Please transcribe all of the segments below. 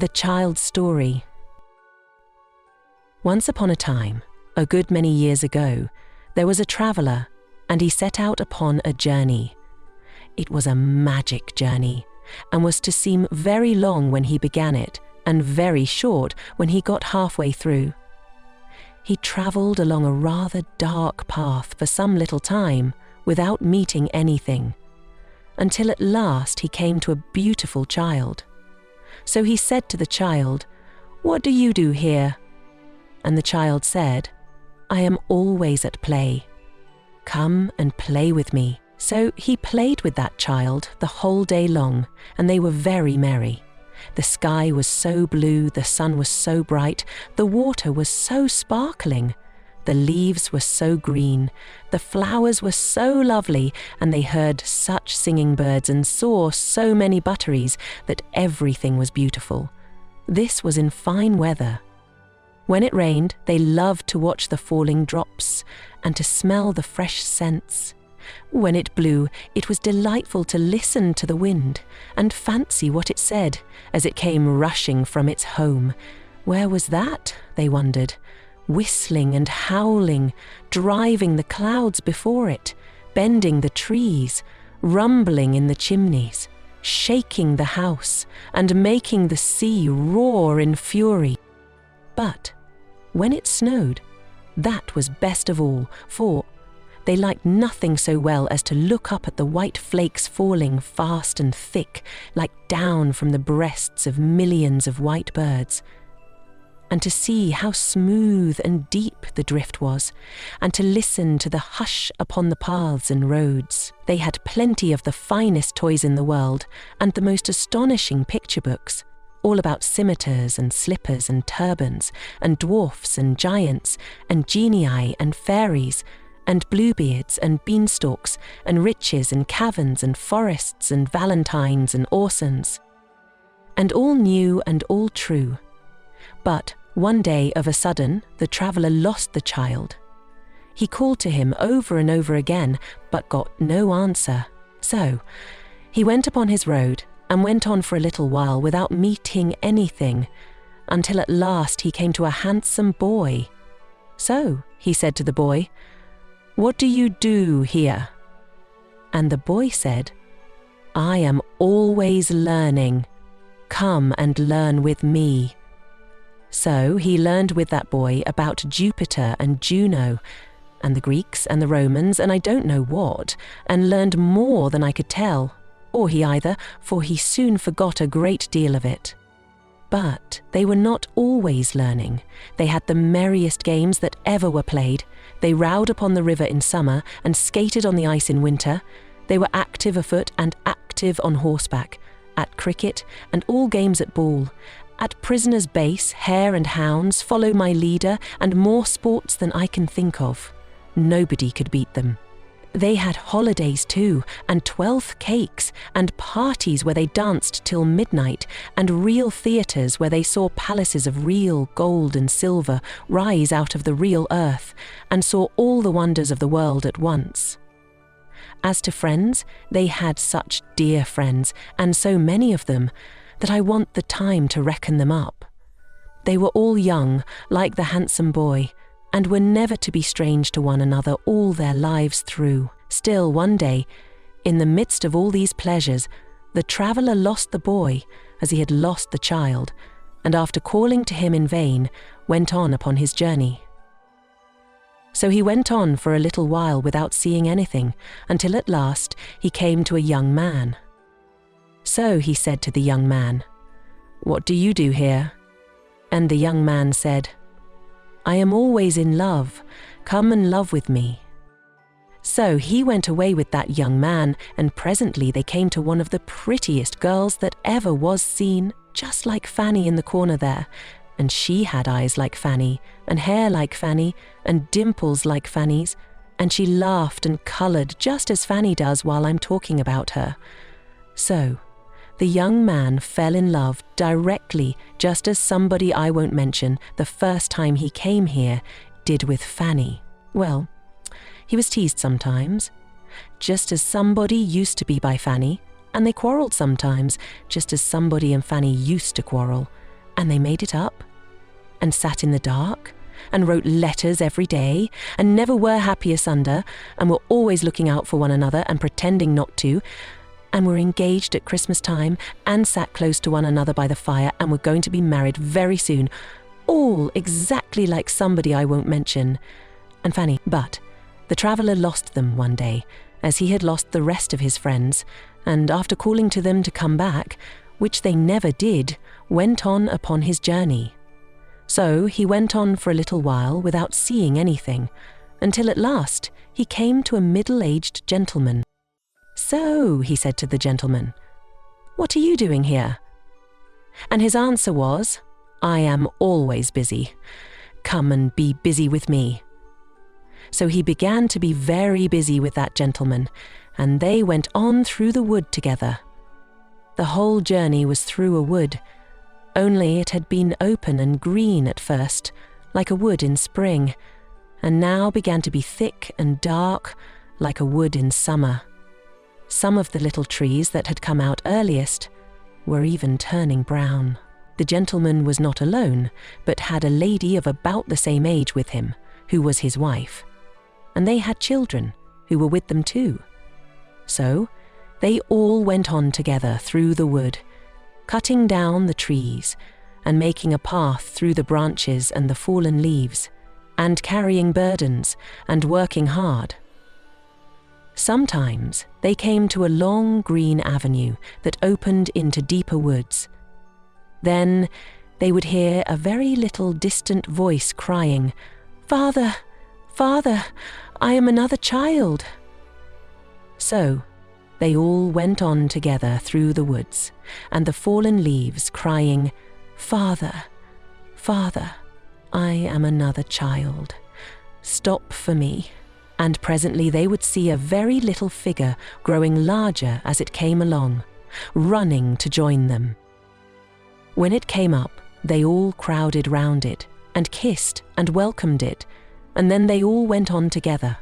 The Child's Story. Once upon a time, a good many years ago, there was a traveller, and he set out upon a journey. It was a magic journey, and was to seem very long when he began it, and very short when he got halfway through. He travelled along a rather dark path for some little time, without meeting anything, until at last he came to a beautiful child. So he said to the child, "What do you do here?" And the child said, "I am always at play. Come and play with me." So he played with that child the whole day long, and they were very merry. The sky was so blue, the sun was so bright, the water was so sparkling, the leaves were so green, the flowers were so lovely, and they heard such singing birds and saw so many butterflies that everything was beautiful. This was in fine weather. When it rained, they loved to watch the falling drops and to smell the fresh scents. When it blew, it was delightful to listen to the wind and fancy what it said as it came rushing from its home. Where was that, they wondered, whistling and howling, driving the clouds before it, bending the trees, rumbling in the chimneys, shaking the house, and making the sea roar in fury. But when it snowed, that was best of all, for they liked nothing so well as to look up at the white flakes falling fast and thick, like down from the breasts of millions of white birds, and to see how smooth and deep the drift was, and to listen to the hush upon the paths and roads. They had plenty of the finest toys in the world, and the most astonishing picture books, all about scimitars and slippers and turbans, and dwarfs and giants, and genii and fairies, and bluebeards and beanstalks, and riches and caverns and forests and valentines and orsons, and all new and all true. But one day of a sudden the traveller lost the child. He called to him over and over again, but got no answer. So he went upon his road and went on for a little while without meeting anything, until at last he came to a handsome boy. So he said to the boy, "What do you do here?" And the boy said, "I am always learning. Come and learn with me." So he learned with that boy about Jupiter and Juno, and the Greeks and the Romans, and I don't know what, and learned more than I could tell, or he either, for he soon forgot a great deal of it. But they were not always learning. They had the merriest games that ever were played. They rowed upon the river in summer and skated on the ice in winter. They were active afoot and active on horseback, at cricket and all games at ball, at prisoner's base, hare and hounds, follow my leader, and more sports than I can think of. Nobody could beat them. They had holidays too, and 12th cakes, and parties where they danced till midnight, and real theatres where they saw palaces of real gold and silver rise out of the real earth, and saw all the wonders of the world at once. As to friends, they had such dear friends, and so many of them, that I want the time to reckon them up. They were all young, like the handsome boy, and were never to be strange to one another all their lives through. Still one day, in the midst of all these pleasures, the traveller lost the boy as he had lost the child, and after calling to him in vain, went on upon his journey. So he went on for a little while without seeing anything, until at last he came to a young man. So he said to the young man, "What do you do here?" And the young man said, "I am always in love. Come and love with me." So he went away with that young man, and presently they came to one of the prettiest girls that ever was seen, just like Fanny in the corner there, and she had eyes like Fanny, and hair like Fanny, and dimples like Fanny's, and she laughed and coloured just as Fanny does while I'm talking about her. So the young man fell in love directly, just as somebody I won't mention, the first time he came here, did with Fanny. Well, he was teased sometimes, just as somebody used to be by Fanny, and they quarrelled sometimes, just as somebody and Fanny used to quarrel. And they made it up, and sat in the dark, and wrote letters every day, and never were happy asunder, and were always looking out for one another and pretending not to, and were engaged at Christmas time, and sat close to one another by the fire, and were going to be married very soon, all exactly like somebody I won't mention. And Fanny, but the traveller lost them one day, as he had lost the rest of his friends, and after calling to them to come back, which they never did, went on upon his journey. So he went on for a little while without seeing anything, until at last he came to a middle-aged gentleman. "So," he said to the gentleman, "what are you doing here?" And his answer was, "I am always busy. Come and be busy with me." So he began to be very busy with that gentleman, and they went on through the wood together. The whole journey was through a wood, only it had been open and green at first, like a wood in spring, and now began to be thick and dark, like a wood in summer. Some of the little trees that had come out earliest were even turning brown. The gentleman was not alone, but had a lady of about the same age with him, who was his wife, and they had children who were with them too. So they all went on together through the wood, cutting down the trees and making a path through the branches and the fallen leaves, and carrying burdens and working hard. Sometimes they came to a long green avenue that opened into deeper woods. Then they would hear a very little distant voice crying, "Father, Father, I am another child." So they all went on together through the woods, and the fallen leaves crying, "Father, Father, I am another child. Stop for me." And presently they would see a very little figure growing larger as it came along, running to join them. When it came up, they all crowded round it, and kissed and welcomed it, and then they all went on together.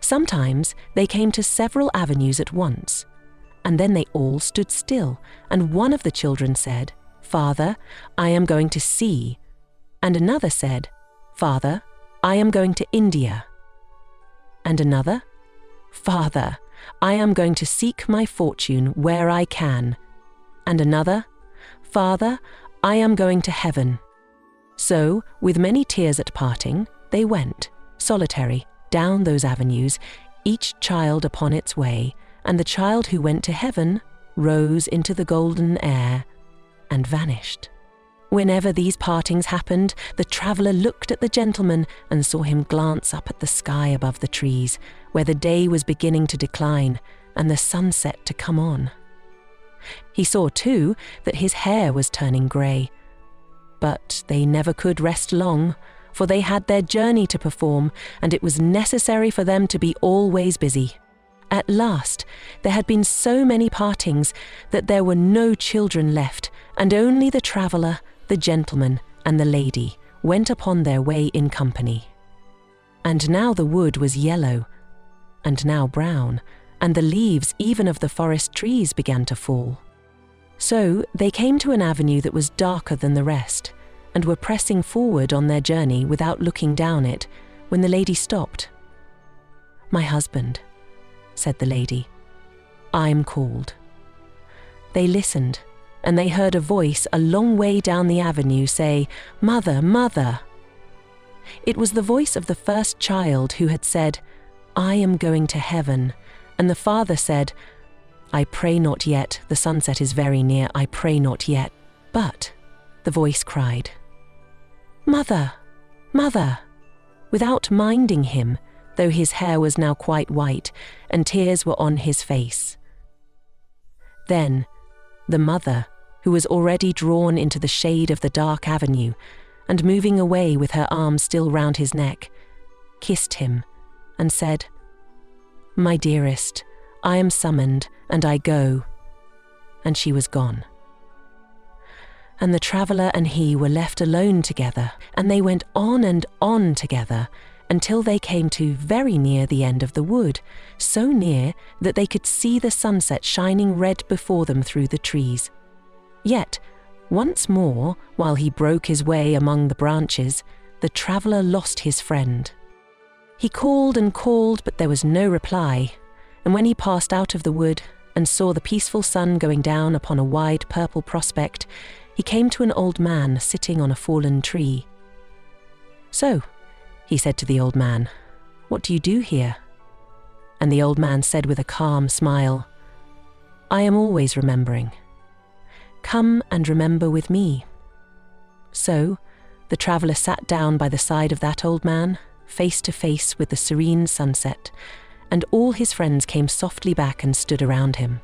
Sometimes they came to several avenues at once, and then they all stood still, and one of the children said, "Father, I am going to sea," and another said, "Father, I am going to India," and another, "Father, I am going to seek my fortune where I can," and another, "Father, I am going to heaven." So, with many tears at parting, they went, solitary, down those avenues, each child upon its way, and the child who went to heaven rose into the golden air and vanished. Whenever these partings happened, the traveller looked at the gentleman and saw him glance up at the sky above the trees, where the day was beginning to decline and the sunset to come on. He saw, too, that his hair was turning grey. But they never could rest long, for they had their journey to perform, and it was necessary for them to be always busy. At last, there had been so many partings that there were no children left, and only the traveller, the gentleman, and the lady went upon their way in company. And now the wood was yellow, and now brown, and the leaves even of the forest trees began to fall. So they came to an avenue that was darker than the rest, and were pressing forward on their journey without looking down it, when the lady stopped. "My husband," said the lady, "I'm called." They listened, and they heard a voice a long way down the avenue say, "Mother, mother." It was the voice of the first child who had said, "I am going to heaven," and the father said, "I pray not yet, the sunset is very near, I pray not yet." But the voice cried, "Mother, mother," without minding him, though his hair was now quite white and tears were on his face. Then the mother, who was already drawn into the shade of the dark avenue, and moving away with her arms still round his neck, kissed him and said, "My dearest, I am summoned, and I go." And she was gone. And the traveller and he were left alone together, and they went on and on together until they came to very near the end of the wood, so near that they could see the sunset shining red before them through the trees. Yet Once more, while he broke his way among the branches, the traveller lost his friend. He called and called, but there was no reply, and when he passed out of the wood and saw the peaceful sun going down upon a wide purple prospect, he came to an old man sitting on a fallen tree. "So," he said to the old man, "what do you do here?" And the old man said with a calm smile, "I am always remembering. Come and remember with me." So the traveller sat down by the side of that old man, face to face with the serene sunset, and all his friends came softly back and stood around him.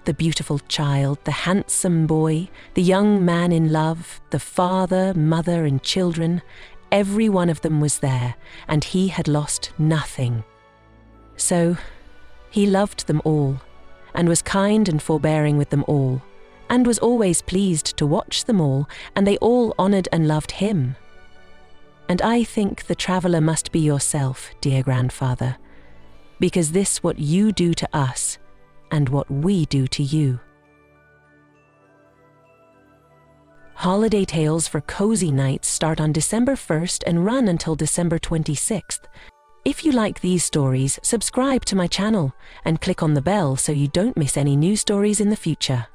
The beautiful child, the handsome boy, the young man in love, the father, mother, and children, every one of them was there, and he had lost nothing. So he loved them all, and was kind and forbearing with them all, and was always pleased to watch them all, and they all honoured and loved him. And I think the traveller must be yourself, dear grandfather, because this what you do to us, and what we do to you. Holiday Tales for Cozy Nights start on December 1st and run until December 26th. If you like these stories, subscribe to my channel and click on the bell so you don't miss any new stories in the future.